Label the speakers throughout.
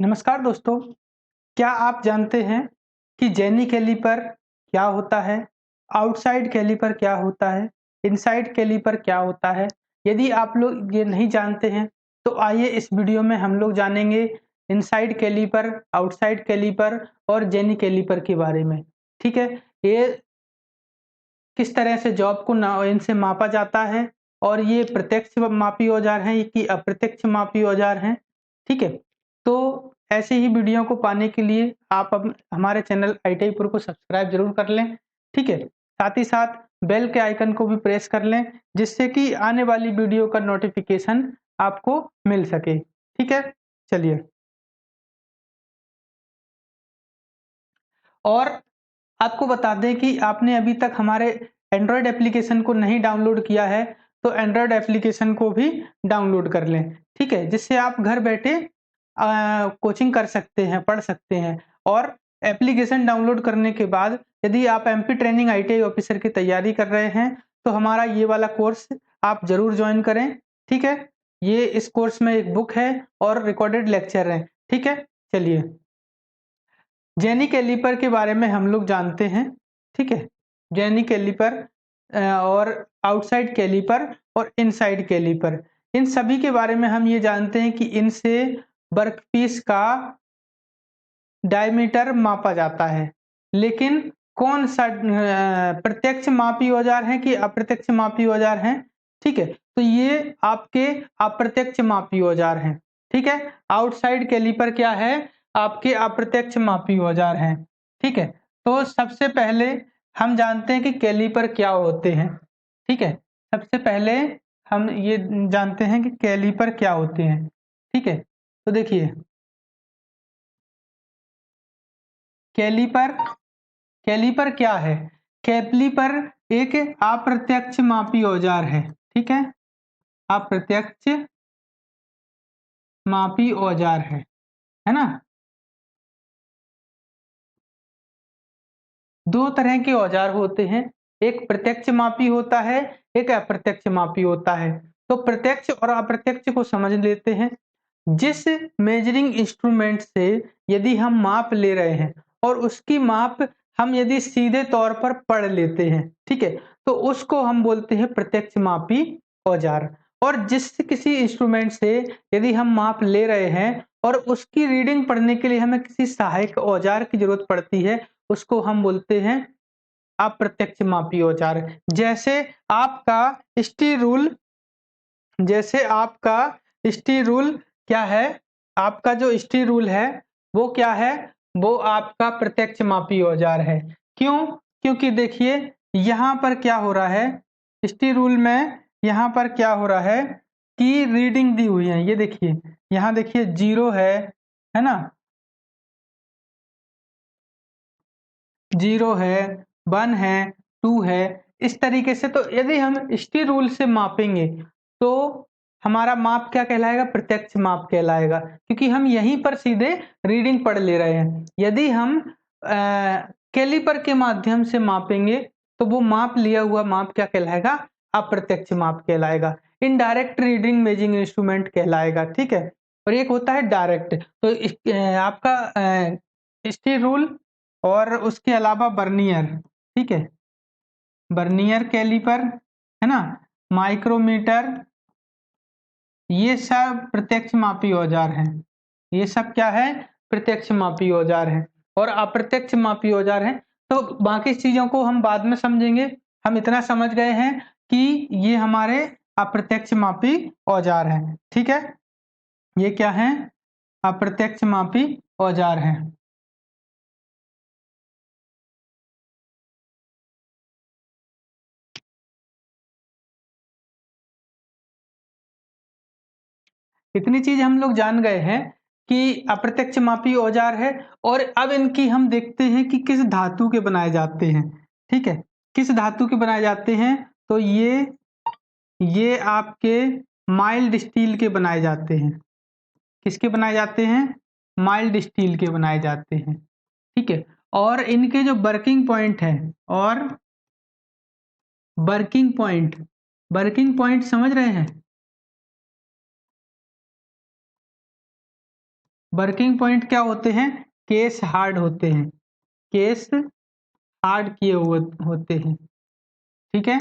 Speaker 1: नमस्कार दोस्तों, क्या आप जानते हैं कि जेनी कैलिपर क्या होता है? आउटसाइड कैलिपर क्या होता है? इनसाइड कैलिपर क्या होता है? यदि आप लोग ये नहीं जानते हैं, तो आइए इस वीडियो में हम लोग जानेंगे इनसाइड कैलिपर, आउटसाइड कैलिपर और जेनी कैलिपर के बारे में। ठीक है? ये किस तरह से जॉब को ना इनसे मापा जाता है और ये प्रत्यक्ष मापी औजार हैं कि अप्रत्यक्ष मापी औजार हैं, ठीक है? तो ऐसे ही वीडियो को पाने के लिए आप हमारे चैनल आईटीआई प्रो को सब्सक्राइब ज़रूर कर लें, ठीक है? साथ ही साथ बेल के आइकन को भी प्रेस कर लें, जिससे कि आने वाली वीडियो का नोटिफ़िकेशन आपको मिल सके, ठीक है? चलिए। और आपको बता दें कि आपने अभी तक हमारे एंड्रॉयड एप्लीकेशन को नहीं डाउनलोड किया है, तो एंड्रॉयड एप्लीकेशन को भी डाउनलोड कर लें, ठीक है? जिससे आप घर बैठे कोचिंग कर सकते हैं, पढ़ सकते हैं और एप्लीकेशन डाउनलोड करने के बाद यदि आप एमपी ट्रेनिंग आईटीआई ऑफिसर की तैयारी कर रहे हैं, तो हमारा ये वाला कोर्स आप ज़रूर जॉइन करें, ठीक है? ये इस कोर्स में एक बुक है और रिकॉर्डेड लेक्चर हैं, ठीक है? चलिए। जेनी कैलिपर के बारे में हम लोग जानते हैं, ठीक है? जेनी कैलिपर और आउटसाइड कैलिपर और इनसाइड कैलिपर। इन सभी के बारे में हम ये जानते हैं कि इनसे वर्कपीस का डायमीटर मापा जाता है। लेकिन कौन-सा प्रत्यक्ष मापी औजार है कि अप्रत्यक्ष मापी औजार हैं, ठीक है? तो ये आपके अप्रत्यक्ष मापी औजार हैं, ठीक है? आउटसाइड कैलिपर क्या है? आपके अप्रत्यक्ष मापी औजार हैं, ठीक है? तो सबसे पहले हम जानते हैं कि कैलिपर क्या होते हैं, ठीक है? सबसे पहले हम ये जानते हैं कि कैलिपर क्या होते हैं, ठीक है? तो देखिए, कैलिपर कैलिपर क्या है? कैलिपर एक अप्रत्यक्ष मापी औजार है, ठीक है? अप्रत्यक्ष मापी औजार है ना? 2 तरह के औजार होते हैं, एक प्रत्यक्ष मापी होता है, एक अप्रत्यक्ष मापी होता है। तो प्रत्यक्ष और अप्रत्यक्ष को समझ लेते हैं। जिस मेजरिंग इंस्ट्रूमेंट से यदि हम माप ले रहे हैं और उसकी माप हम यदि सीधे तौर पर पढ़ लेते हैं, ठीक है? तो उसको हम बोलते हैं प्रत्यक्ष मापी औजार। और जिस किसी इंस्ट्रूमेंट से यदि हम माप ले रहे हैं और उसकी रीडिंग पढ़ने के लिए हमें किसी सहायक औजार की ज़रूरत पड़ती है, उसको हम बोलते हैं अप्रत्यक्ष मापी औजार। जैसे आपका स्टील रूल जैसे आपका स्टील रूल क्या है? आपका जो स्टील रूल है, वो क्या है? वो आपका प्रत्यक्ष मापी औजार है। क्यों? क्योंकि देखिए, यहाँ पर क्या हो रहा है, स्टील रूल में यहाँ पर क्या हो रहा है कि रीडिंग दी हुई है। ये देखिए, यहाँ देखिए 0 है ना? 0 है, 1 है, 2 है, इस तरीके से। तो यदि हम स्टील रूल से मापेंगे, तो हमारा माप क्या कहलाएगा? प्रत्यक्ष माप कहलाएगा, क्योंकि हम यहीं पर सीधे रीडिंग पढ़ ले रहे हैं। यदि हम कैलिपर के माध्यम से मापेंगे, तो वो माप लिया हुआ माप क्या कहलाएगा? अप्रत्यक्ष माप कहलाएगा। इनडायरेक्ट रीडिंग मेजरिंग इंस्ट्रूमेंट कहलाएगा, ठीक है? और एक होता है डायरेक्ट। तो आपका स्टील रूल और उसके अलावा वर्नियर, ठीक है? वर्नियर कैलिपर, है ना? माइक्रोमीटर, ये सब प्रत्यक्ष मापी औजार हैं। ये सब क्या है? प्रत्यक्ष मापी औजार हैं और अप्रत्यक्ष मापी औजार हैं। तो बाकी चीज़ों को हम बाद में समझेंगे। हम इतना समझ गए हैं कि ये हमारे अप्रत्यक्ष मापी औजार हैं, ठीक है? ये क्या हैं? अप्रत्यक्ष मापी औजार हैं। इतनी चीज़ हम लोग जान गए हैं कि अप्रत्यक्ष मापी औजार है और अब इनकी हम देखते हैं कि किस धातु के बनाए जाते हैं, ठीक है? किस धातु के बनाए जाते हैं? तो ये आपके माइल्ड स्टील के बनाए जाते हैं। किसके बनाए जाते हैं? माइल्ड स्टील के बनाए जाते हैं, ठीक है? और इनके जो वर्किंग पॉइंट हैं और वर्किंग पॉइंट समझ रहे हैं? वर्किंग पॉइंट क्या होते हैं? केस हार्ड होते हैं, केस हार्ड किए हुए होते हैं। ठीक है,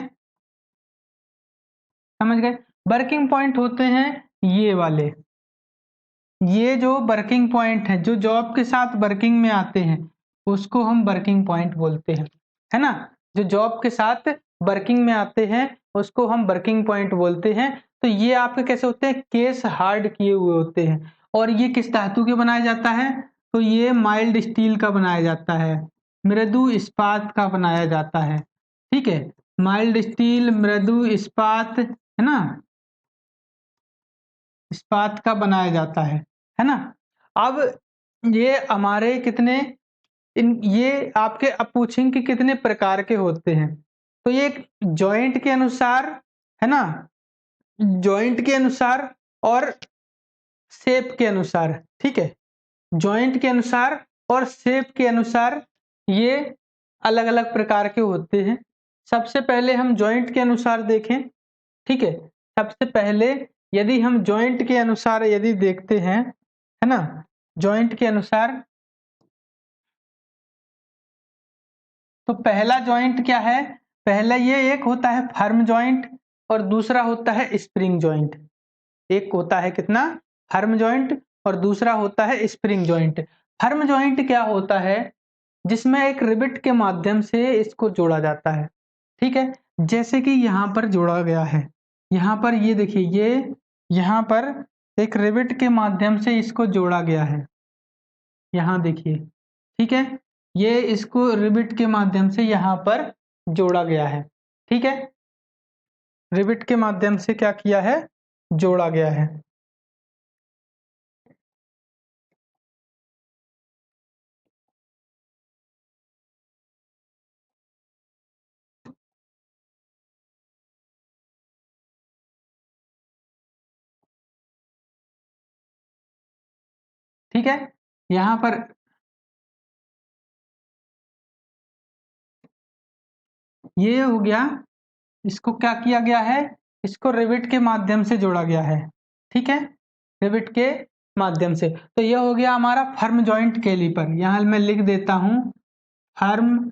Speaker 1: समझ गए? वर्किंग पॉइंट होते हैं ये वाले, ये जो वर्किंग पॉइंट है जो जॉब के साथ वर्किंग में आते हैं उसको हम वर्किंग पॉइंट बोलते हैं, है ना? जो जॉब के साथ वर्किंग में आते हैं उसको हम वर्किंग पॉइंट बोलते हैं। तो ये आपके कैसे होते हैं? केस हार्ड किए हुए होते हैं। और ये किस धातु के बनाया जाता है? तो ये माइल्ड स्टील का बनाया जाता है, मृदु इस्पात का बनाया जाता है। ठीक है, माइल्ड स्टील, मृदु इस्पात, है ना, इस्पात का बनाया जाता है ना? अब ये हमारे कितने इन ये आपके अब पूछेंगे कि कितने प्रकार के होते हैं। तो ये एक जॉइंट के अनुसार, है ना, जॉइंट के अनुसार और शेप के अनुसार, ठीक है, जॉइंट के अनुसार और शेप के अनुसार ये अलग-अलग प्रकार के होते हैं। सबसे पहले हम जॉइंट के अनुसार देखें, ठीक है? सबसे पहले यदि हम जॉइंट के अनुसार यदि देखते हैं, है ना? जॉइंट के अनुसार तो पहला जॉइंट क्या है? पहला ये एक होता है फर्म जॉइंट और दूसरा होता है स्प्रिंग जॉइंट। एक होता है कितना? फर्म जॉइंट और दूसरा होता है स्प्रिंग जॉइंट। फर्म जॉइंट क्या होता है? जिसमें एक रिवेट के माध्यम से इसको जोड़ा जाता है। ठीक है? जैसे कि यहाँ पर जोड़ा गया है। यहाँ पर ये देखिए, ये यहाँ पर एक रिवेट के माध्यम से इसको जोड़ा गया है। यहाँ देखिए, ठीक है? ये इसको रिवेट के माध्यम से यहाँ पर जोड़ा गया है। ठीक है? रिवेट के माध्यम से क्या किया है? जोड़ा गया है। ठीक है? यहाँ पर ये हो गया, इसको क्या किया गया है? इसको रिवेट के माध्यम से जोड़ा गया है। ठीक है? रिवेट के माध्यम से। तो ये हो गया हमारा फर्म जॉइंट कैलिपर। यहाँ मैं लिख देता हूँ फर्म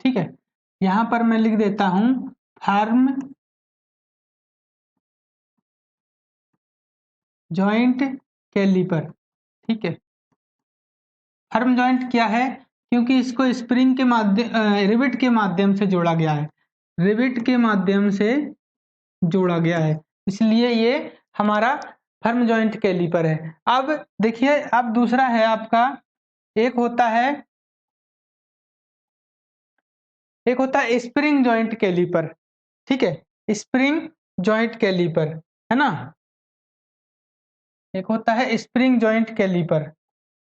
Speaker 1: ठीक है, यहाँ पर मैं लिख देता हूँ फर्म जॉइंट कैलिपर। ठीक है, फर्म जॉइंट क्या है? क्योंकि इसको स्प्रिंग के माध्यम रिवेट के माध्यम से जोड़ा गया है, रिवेट के माध्यम से जोड़ा गया है, इसलिए ये हमारा फर्म जॉइंट कैलिपर है। अब देखिए, अब दूसरा है आपका, एक होता है स्प्रिंग जॉइंट कैलिपर। ठीक है, स्प्रिंग जॉइंट कैलिपर, है ना? एक होता है स्प्रिंग जॉइंट कैलिपर।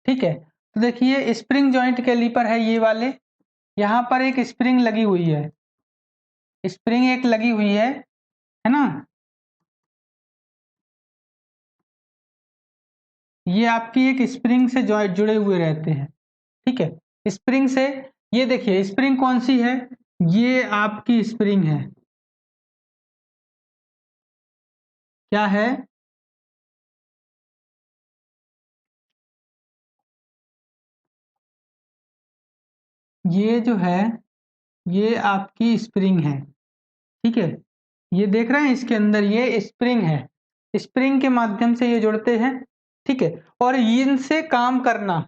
Speaker 1: ठीक है, तो देखिए स्प्रिंग जॉइंट कैलिपर है ये वाले, यहाँ पर एक स्प्रिंग लगी हुई है, स्प्रिंग एक लगी हुई है ना? ये आपकी एक स्प्रिंग से जुड़े हुए रहते हैं। ठीक है, स्प्रिंग से, ये देखिए स्प्रिंग कौन सी है? ये आपकी स्प्रिंग है, क्या है? ये जो है ये आपकी स्प्रिंग है। ठीक है, ये देख रहे हैं इसके अंदर ये स्प्रिंग है, स्प्रिंग के माध्यम से ये जुड़ते हैं। ठीक है, और इनसे काम करना,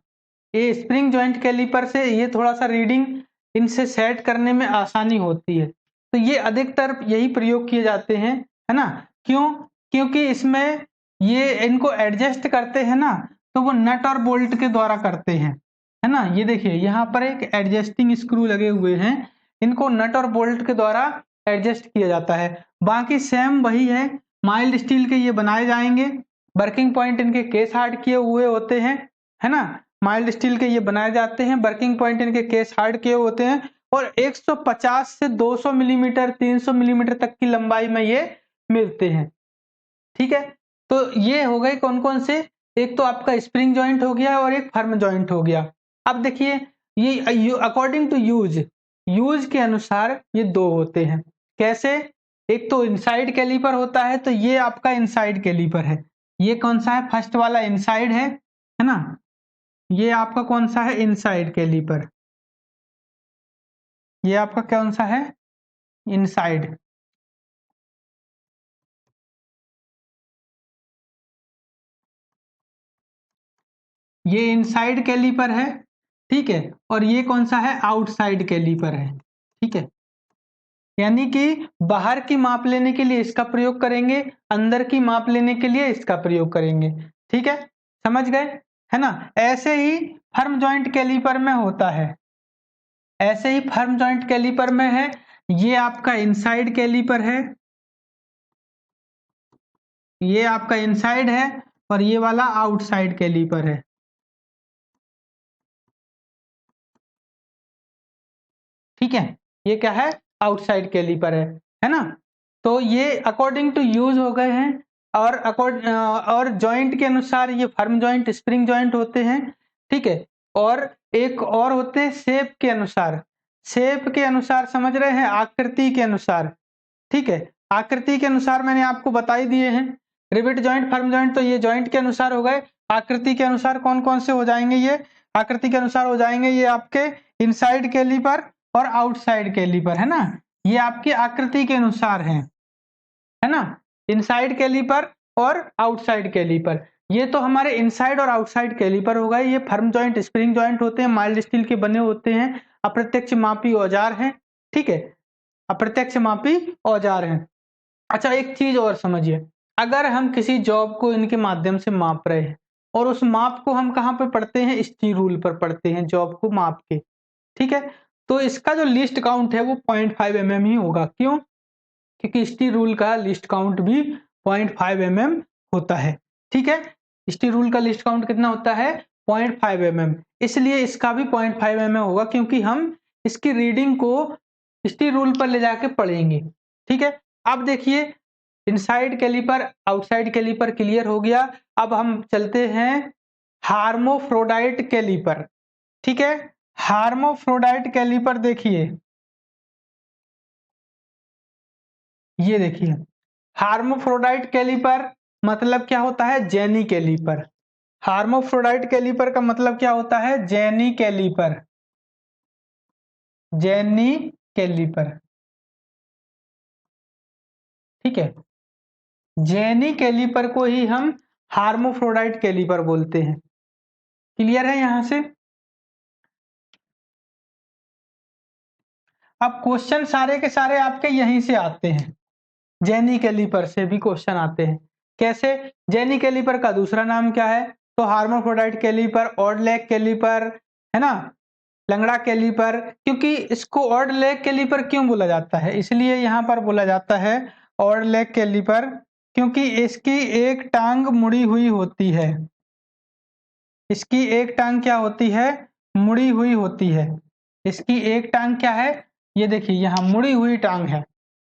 Speaker 1: ये स्प्रिंग जॉइंट कैलिपर से ये थोड़ा सा रीडिंग इनसे सेट करने में आसानी होती है। तो ये अधिकतर यही प्रयोग किए जाते हैं, है ना? क्यों? क्योंकि इसमें ये इनको एडजस्ट करते हैं ना, तो वो नट और बोल्ट के द्वारा करते हैं, है ना? ये देखिए यहाँ पर एक एडजस्टिंग स्क्रू लगे हुए हैं, इनको नट और बोल्ट के द्वारा एडजस्ट किया जाता है। बाकी सेम वही है, माइल्ड स्टील के ये बनाए जाएंगे, वर्किंग पॉइंट इनके केस हार्ड किए हुए होते हैं, है ना? माइल्ड स्टील के ये बनाए जाते हैं। वर्किंग पॉइंट इनके केस हार्ड के होते हैं और 150 से 200 मिलीमीटर 300 मिलीमीटर तक की लंबाई में ये मिलते हैं। ठीक है, तो ये हो गए कौन कौन से, एक तो आपका स्प्रिंग जॉइंट हो गया और एक फर्म जॉइंट हो गया। अब देखिए ये अकॉर्डिंग टू यूज के अनुसार ये दो होते हैं। कैसे, एक तो इनसाइड कैलिपर होता है, तो ये आपका इनसाइड कैलिपर है। ये कौन सा है, फर्स्ट वाला इनसाइड है ना। ये आपका कौन सा है, इनसाइड कैलिपर। ये आपका कौन सा है, इनसाइड। ये इनसाइड कैलिपर है, ठीक है, और ये कौन सा है, आउटसाइड कैलिपर है। ठीक है, यानी कि बाहर की माप लेने के लिए इसका प्रयोग करेंगे, अंदर की माप लेने के लिए इसका प्रयोग करेंगे। ठीक है, समझ गए, है ना। ऐसे ही फर्म जॉइंट कैलिपर में होता है, ऐसे ही फर्म जॉइंट कैलिपर में है, ये आपका इनसाइड कैलिपर है, ये आपका इनसाइड है, और ये वाला आउटसाइड कैलिपर है। ठीक है, ये क्या है, आउटसाइड कैलिपर है ना। तो ये अकॉर्डिंग टू यूज हो गए हैं, और जॉइंट के अनुसार ये फर्म जॉइंट स्प्रिंग जॉइंट होते हैं। ठीक है, और एक और होते हैं शेप के अनुसार, शेप के अनुसार समझ रहे हैं, आकृति के अनुसार। ठीक है, आकृति के अनुसार मैंने आपको बता ही दिए हैं, रिवेट जॉइंट फर्म जॉइंट तो ये जॉइंट के अनुसार हो गए। आकृति के अनुसार कौन कौन से हो जाएंगे, ये आकृति के अनुसार हो जाएंगे, ये आपके इनसाइड कैलिपर और आउटसाइड कैलिपर, है ना। ये आपकी आकृति के अनुसार है ना, इनसाइड कैलिपर और आउटसाइड कैलिपर। ये तो हमारे इनसाइड और आउटसाइड कैलिपर हो गए। ये फर्म जॉइंट स्प्रिंग जॉइंट होते हैं, माइल्ड स्टील के बने होते हैं, अप्रत्यक्ष मापी औजार हैं। ठीक है, अप्रत्यक्ष मापी औजार हैं। अच्छा, एक चीज और समझिए, अगर हम किसी जॉब को इनके माध्यम से माप रहे हैं और उस माप को हम कहाँ पे पढ़ते हैं, स्टील रूल पर पढ़ते हैं जॉब को माप के। ठीक है, तो इसका जो लिस्ट काउंट है वो 0.5 mm ही होगा। क्यों, क्योंकि स्टील रूल का लिस्ट काउंट भी 0.5 mm होता है। ठीक है, स्टील रूल का लिस्ट काउंट कितना होता है, 0.5 mm, इसलिए इसका भी 0.5 mm होगा, क्योंकि हम इसकी रीडिंग को स्टील रूल पर ले जाके पढ़ेंगे। ठीक है, अब देखिए inside caliper outside caliper clear हो गया। अब हम चलते हैं हार्मोफ्रोडाइट कैलिपर। ठीक है, हार्मोफ्रोडाइट कैलिपर देखिए, ये देखिए हार्मोफ्रोडाइट कैलिपर मतलब क्या होता है, जेनी कैलिपर। हार्मोफ्रोडाइट कैलिपर का मतलब क्या होता है, जेनी कैलिपर, जेनी कैलिपर। ठीक है, जेनी कैलिपर को ही हम हार्मोफ्रोडाइट कैलिपर बोलते हैं। क्लियर है यहां से। अब क्वेश्चन सारे के सारे आपके यहीं से आते हैं, जेनी कैलिपर से भी क्वेश्चन आते हैं। कैसे, जेनी कैलिपर का दूसरा नाम क्या है, तो हार्मोफ्रोडाइट कैलिपर, ऑड लेग कैलिपर, है ना, लंगड़ा कैलिपर। क्योंकि इसको ऑड लेग कैलिपर क्यों बोला जाता है, इसलिए यहाँ पर बोला जाता है ऑड लेग कैलिपर, क्योंकि इसकी एक टांग मुड़ी हुई होती है। इसकी एक टांग क्या होती है, मुड़ी हुई होती है। इसकी एक टांग क्या है, ये देखिए यहाँ मुड़ी हुई टांग है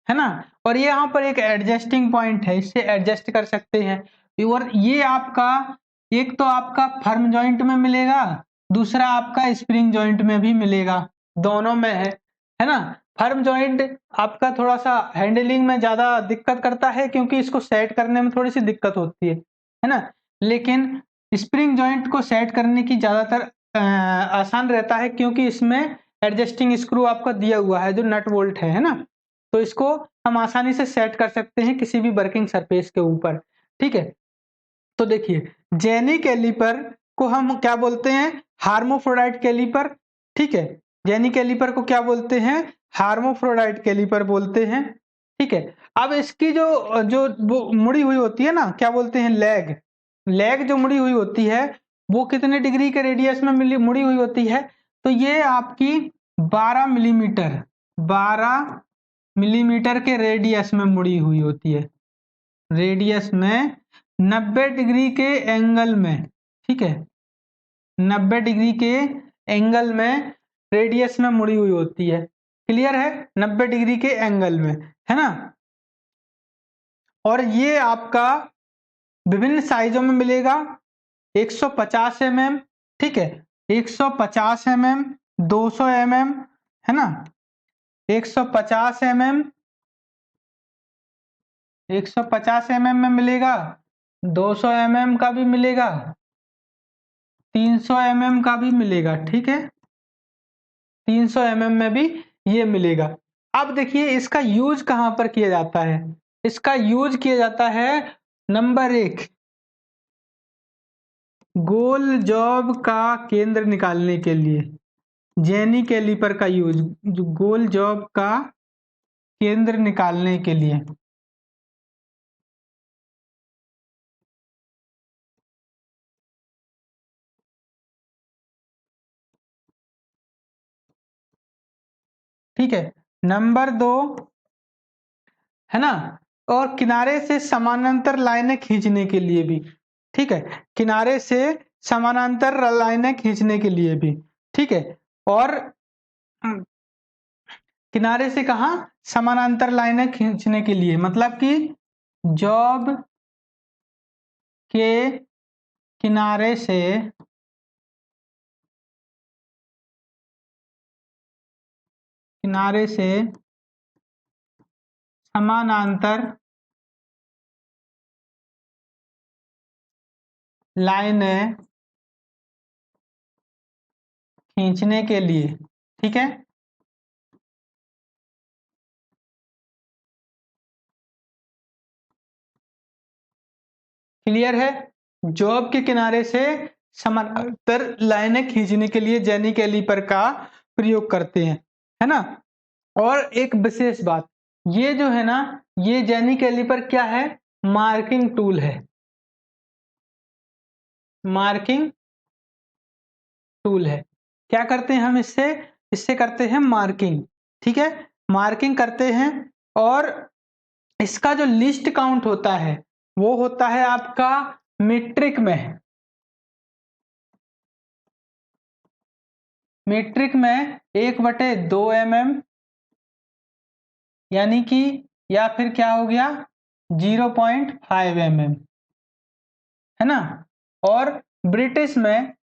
Speaker 1: ना। और ये यहाँ पर एक एडजस्टिंग पॉइंट है, इससे एडजस्ट कर सकते हैं। और ये आपका एक तो आपका फर्म जॉइंट में मिलेगा, दूसरा आपका स्प्रिंग जॉइंट में भी मिलेगा, दोनों में है ना। फर्म जॉइंट आपका थोड़ा सा हैंडलिंग में ज्यादा दिक्कत करता है, क्योंकि इसको सेट करने में थोड़ी सी दिक्कत होती है ना। लेकिन स्प्रिंग जॉइंट को सेट करने की ज्यादातर आसान रहता है, क्योंकि इसमें एडजस्टिंग स्क्रू आपका दिया हुआ है जो नट बोल्ट है ना। तो इसको हम आसानी से सेट कर सकते हैं किसी भी वर्किंग सरफेस के ऊपर। ठीक है, तो देखिए जेनी कैलिपर को हम क्या बोलते हैं, हार्मोफ्रोडाइट कैलिपर। ठीक है, जेनी कैलिपर को क्या बोलते हैं, हार्मोफ्रोडाइट कैलिपर बोलते हैं। ठीक है, अब इसकी जो जो वो मुड़ी हुई होती है ना, क्या बोलते हैं, लेग। लेग जो मुड़ी हुई होती है वो कितने डिग्री के रेडियस में मुड़ी हुई होती है, तो ये आपकी 12 मिलीमीटर, 12 मिलीमीटर के रेडियस में मुड़ी हुई होती है, रेडियस में 90 डिग्री के एंगल में। ठीक है, 90 डिग्री के एंगल में रेडियस में मुड़ी हुई होती है। क्लियर है? 90 डिग्री के एंगल में, है ना। और ये आपका विभिन्न साइजों में मिलेगा। 150 mm, ठीक है, 150 mm, 200 mm, है ना, 150 mm, 150 mm में मिलेगा, 200 mm का भी मिलेगा, 300 mm का भी मिलेगा, ठीक है, 300 mm में भी ये मिलेगा। अब देखिए इसका यूज कहां पर किया जाता है। इसका यूज किया जाता है नंबर 1, गोल जॉब का केंद्र निकालने के लिए। जेनी कैलिपर का यूज गोल जॉब का केंद्र निकालने के लिए। ठीक है, नंबर 2, है ना, और किनारे से समानांतर लाइनें खींचने के लिए भी। ठीक है, किनारे से समानांतर लाइनें खींचने के लिए भी। ठीक है, और किनारे से कहा समानांतर लाइनें खींचने के लिए, मतलब कि जॉब के किनारे से समानांतर लाइनें खींचने के लिए। ठीक है, क्लियर है। जॉब के किनारे से समानांतर लाइनें खींचने के लिए जेनी कैलिपर का प्रयोग करते हैं, है ना। और एक विशेष बात, ये जो है ना, ये जेनी कैलिपर क्या है, मार्किंग टूल है। मार्किंग टूल है। क्या करते हैं हम इससे, इससे करते हैं मार्किंग। ठीक है, मार्किंग करते हैं। और इसका जो लिस्ट काउंट होता है वो होता है आपका मीट्रिक में। मीट्रिक में 1/2 mm, यानी कि, या फिर क्या हो गया 0.5 mm, है ना। और ब्रिटिश में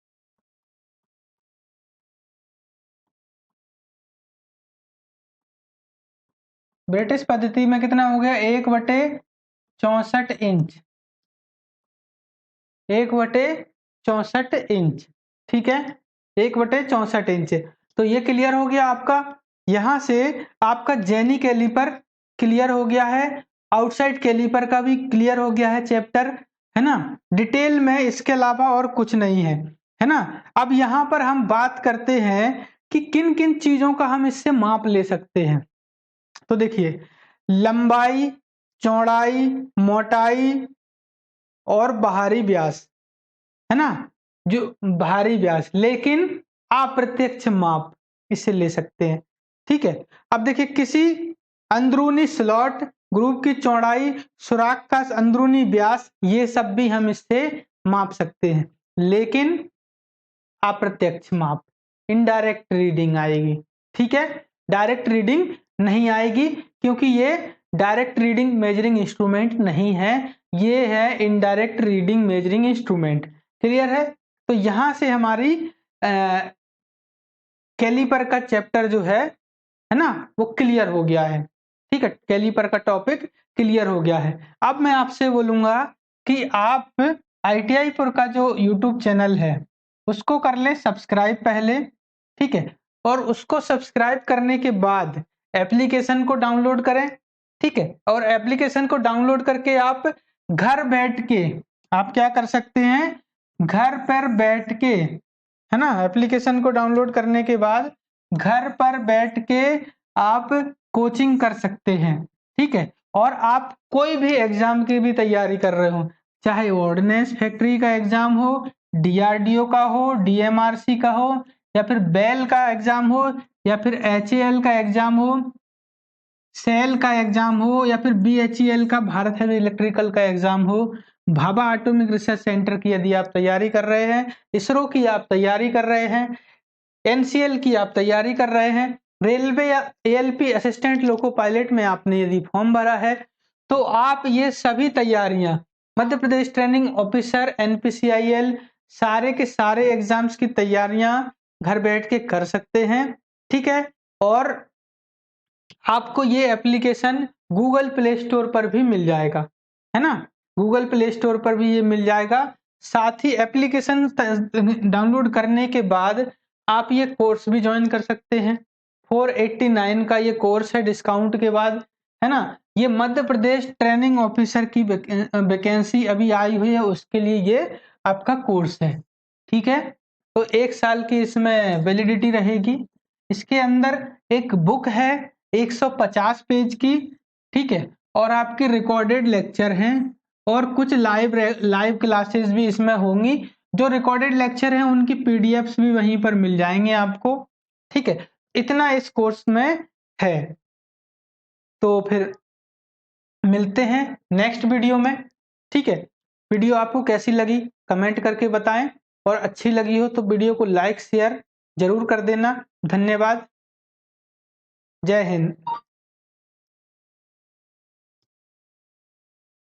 Speaker 1: ब्रिटिश पद्धति में कितना हो गया 1/64 इंच, 1/64 इंच। ठीक है, 1/64 इंच। तो ये क्लियर हो गया आपका। यहां से आपका जेनी कैलिपर क्लियर हो गया है, आउटसाइड कैलिपर का भी क्लियर हो गया है चैप्टर, है ना। डिटेल में इसके अलावा और कुछ नहीं है ना। अब यहां पर हम बात करते हैं कि किन किन चीजों का हम इससे माप ले सकते हैं। तो देखिए, लंबाई, चौड़ाई, मोटाई और बाहरी व्यास, है ना, जो बाहरी व्यास, लेकिन अप्रत्यक्ष माप इसे ले सकते हैं। ठीक है, अब देखिए किसी अंदरूनी स्लॉट, ग्रुप की चौड़ाई, सुराख का अंदरूनी व्यास, ये सब भी हम इससे माप सकते हैं, लेकिन अप्रत्यक्ष माप, इनडायरेक्ट रीडिंग आएगी। ठीक है, डायरेक्ट रीडिंग नहीं आएगी, क्योंकि ये डायरेक्ट रीडिंग मेजरिंग इंस्ट्रूमेंट नहीं है, ये है indirect reading measuring instrument. Clear है। तो यहां से हमारी कैलिपर का चैप्टर जो है ना, वो क्लियर हो गया है। ठीक है, कैलिपर का टॉपिक क्लियर हो गया है। अब मैं आपसे बोलूंगा कि आप ITI पुर का जो यूट्यूब चैनल है उसको कर ले सब्सक्राइब पहले। ठीक है, और उसको सब्सक्राइब करने के बाद एप्लीकेशन को डाउनलोड करें। ठीक है, और एप्लीकेशन को डाउनलोड करके आप घर बैठ के आप क्या कर सकते हैं, घर पर बैठ के, है ना, एप्लीकेशन को डाउनलोड करने के बाद घर पर बैठ के आप कोचिंग कर सकते हैं। ठीक है, और आप कोई भी एग्जाम की भी तैयारी कर रहे हो, चाहे ऑर्डिनेंस फैक्ट्री का एग्जाम हो, DRDO का हो, DMRC का हो, या फिर बेल का एग्जाम हो, या फिर HAL का एग्जाम हो, सेल का एग्जाम हो, या फिर BHEL का भारत हेवी इलेक्ट्रिकल का एग्जाम हो, भाभा एटॉमिक रिसर्च सेंटर की यदि आप तैयारी कर रहे हैं, इसरो की आप तैयारी कर रहे हैं, एनसीएल की आप तैयारी कर रहे हैं, रेलवे या एएलपी असिस्टेंट लोको पायलट में आपने यदि फॉर्म भरा है, तो आप ये सभी तैयारियां Madhya Pradesh training officer NPCIL सारे के सारे एग्जाम्स की तैयारियां घर बैठ के कर सकते हैं। ठीक है, और आपको ये एप्लीकेशन गूगल प्ले स्टोर पर भी मिल जाएगा, है ना? गूगल प्ले स्टोर पर भी ये मिल जाएगा। साथ ही एप्लीकेशन डाउनलोड करने के बाद आप ये कोर्स भी ज्वाइन कर सकते हैं। 489 का ये कोर्स है डिस्काउंट के बाद, है ना? ये मध्य प्रदेश ट्रेनिंग ऑफिसर की वैकेंसी अभी आई हुई है, उसके लिए ये आपका कोर्स है। ठीक है, तो 1 साल की इसमें वैलिडिटी रहेगी। इसके अंदर एक बुक है 150 पेज की, ठीक है, और आपके रिकॉर्डेड लेक्चर हैं और कुछ लाइव क्लासेस भी इसमें होंगी। जो रिकॉर्डेड लेक्चर हैं उनकी पीडीएफ्स भी वहीं पर मिल जाएंगे आपको। ठीक है, इतना इस कोर्स में है। तो फिर मिलते हैं नेक्स्ट वीडियो में। ठीक है, वीडियो आपको कैसी लगी कमेंट करके बताएं, और अच्छी लगी हो तो वीडियो को लाइक शेयर जरूर कर देना। धन्यवाद। जय हिंद।